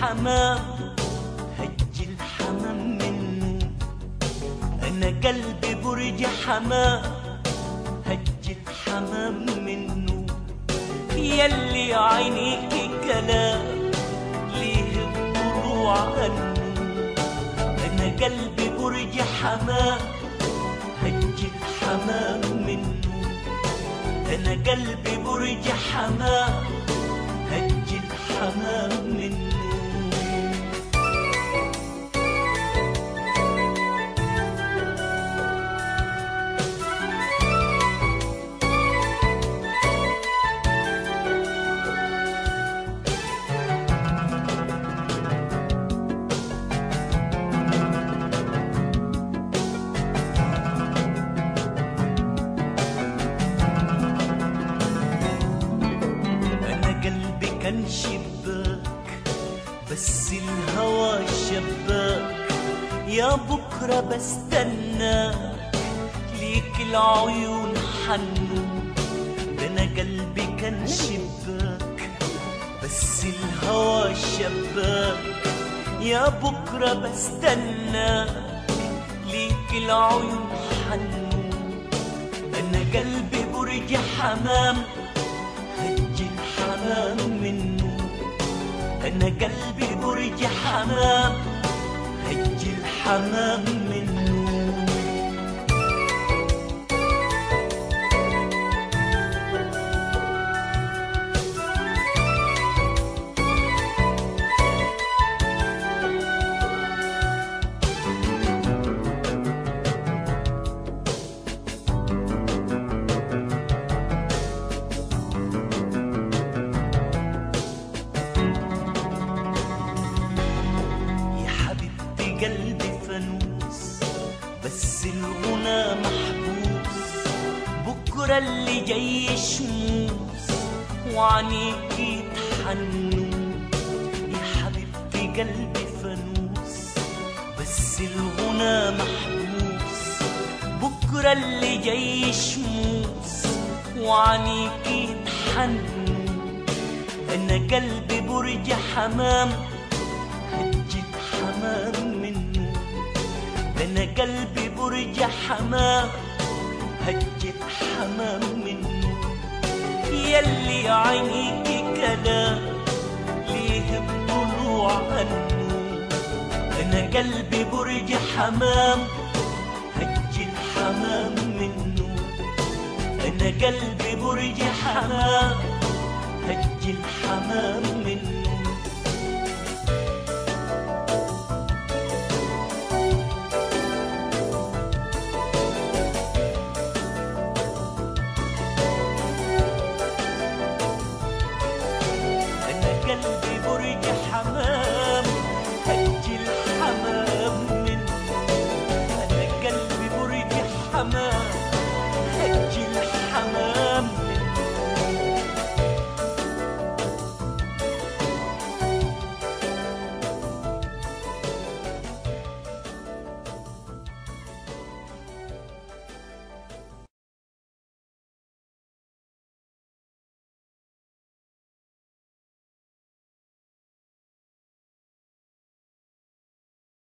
الحمام هج الحمام منه. أنا قلبي برج حمام هج الحمام منه. يلي عينيكي كلام ليه الضلوع عنه. أنا قلبي برج حمام هج الحمام منه. أنا قلبي برج حمام هج الحمام منه. كان شباك بس الهوى شباك. يا بكرة بستناك ليك العيون حنو. ده أنا قلبي كان شباك بس الهوى شباك. يا بكرة بستناك ليك العيون حنو. أنا قلبي برج حمام هج الحمام منه. أنا قلبي برج حمام هج الحمام منه. قلبي فانوس بس الغنى محبوس. بكرة اللي جاي شموس وعنيكي تحنوا. يا حبيبتي قلبي فانوس بس الغنى محبوس. بكرة اللي جاي شموس وعنيكي تحنوا. أنا قلبي برج حمام هج الحمام منه. أنا قلبي برج حمام هج الحمام منه. يلي عينيكي كلام ليه الضلوع عنه. أنا قلبي برج حمام هج الحمام منه. أنا قلبي برج حمام هج الحمام منه.